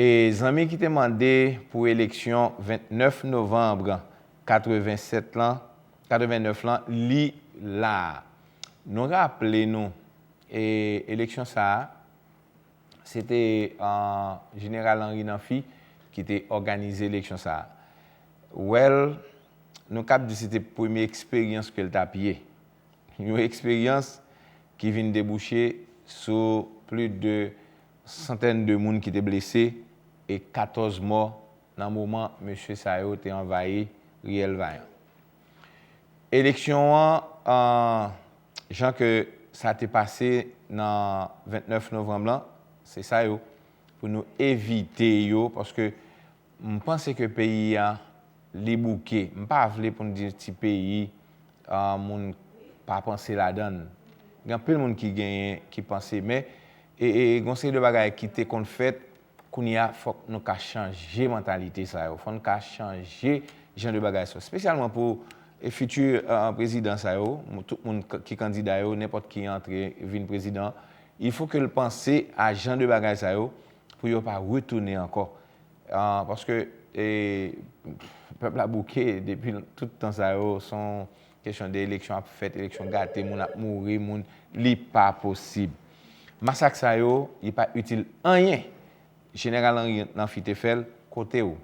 Et les amis qui t'ont demandé pour l'élection 29 novembre 89 ans, li là. Nous rappelons et l'élection ça, c'était général Henri Nanfi qui était organisé l'élection ça. Well, nous cap dit c'était première expérience que le tapier. Une expérience qui vient déboucher sur plus de centaines de monde qui étaient blessés et 14 morts dans le moment où M. Sayo était envahi Riel Vaillant. Élection Jean que ça t'est passé dans 29 novembre, c'est ça pour nous éviter parce que je pense que le pays a les bouquets. Je ne pas pour nous dire que le pays mon pas penser la donne. Il y a plein de monde qui pense mais et conseil de bagaille qui était qu'on fait qu'on y a faut nous changer mentalité ça faut nous changer genre de bagaille spécialement pour et futur président ça tout le monde qui candidat n'importe qui entre vient président il faut que le penser à genre de bagaille ça pour ne pas retourner encore parce que le peuple a bouqué depuis tout le temps ça sont question d'élection à fait élection gâtée moun a mourir moun li pas possible massacre ça il pas utile rien général Henri Nanfi te fait côté où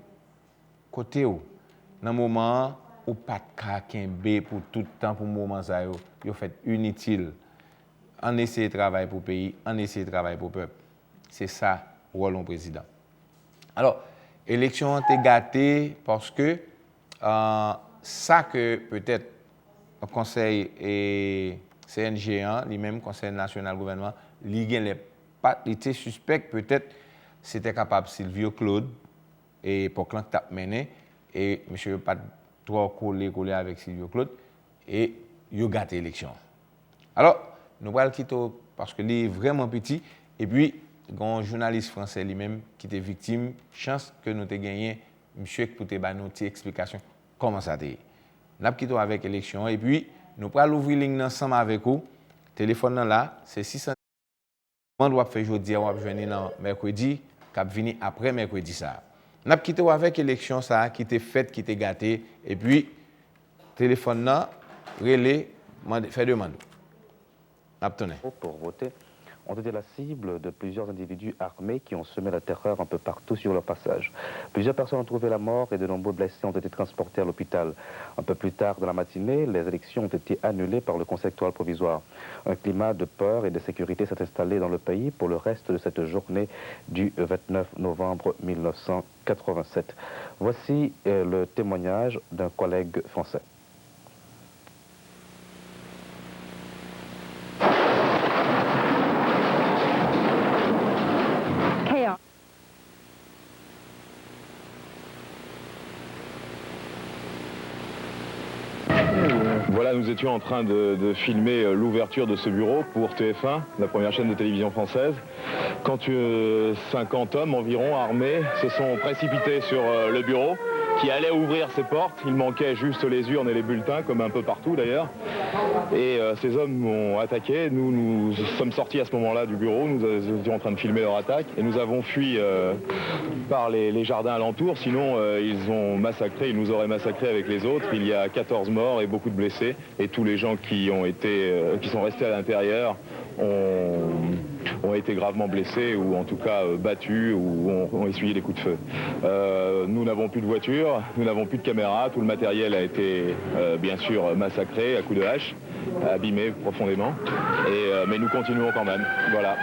dans moment ou pas de kembe pour tout le temps pour moment ça yo fait inutile on essaie de travailler pour le pays on essaie de travailler pour le peuple c'est ça rôle du président alors élection était gâtée parce que ça que peut-être le conseil et CNG lui-même conseil national gouvernement il était suspect peut-être c'était capable Silvio Claude et pour que t'a mené et monsieur pas trop collé avec Silvio Claude et il a gâté l'élection. Alors nous allons quitter parce que il est vraiment petit et puis un journaliste français lui-même qui était victime chance que nous avons gagné monsieur pour te donner une explication comment ça été. Nous allons quitter avec l'élection et puis nous allons ouvrir ligne ensemble avec vous. Téléphone là c'est 600 on doit faire aujourd'hui on va venir mercredi cap venir après mercredi ça. N'a quitté avec élection ça qui était faite qui était gâté et puis téléphone là relais fait demande. Pour voter ont été la cible de plusieurs individus armés qui ont semé la terreur un peu partout sur leur passage. Plusieurs personnes ont trouvé la mort et de nombreux blessés ont été transportés à l'hôpital. Un peu plus tard dans la matinée, les élections ont été annulées par le Conseil électoral provisoire. Un climat de peur et de sécurité s'est installé dans le pays pour le reste de cette journée du 29 novembre 1987. Voici le témoignage d'un collègue français. Voilà, nous étions en train de filmer l'ouverture de ce bureau pour TF1, la première chaîne de télévision française, quand 50 hommes environ armés se sont précipités sur le bureau qui allait ouvrir ses portes. Il manquait juste les urnes et les bulletins, comme un peu partout d'ailleurs. Et ces hommes ont attaqué. Nous sommes sortis à ce moment-là du bureau. Nous étions en train de filmer leur attaque. Et nous avons fui par les jardins alentours. Sinon, ils ont massacré, ils nous auraient massacrés avec les autres. Il y a 14 morts et beaucoup de blessés. Et tous les gens qui sont restés à l'intérieur ont été gravement blessés ou en tout cas battus ou ont essuyé des coups de feu. Nous n'avons plus de voiture, nous n'avons plus de caméras, tout le matériel a été bien sûr massacré à coups de hache, abîmé profondément, mais nous continuons quand même. Voilà.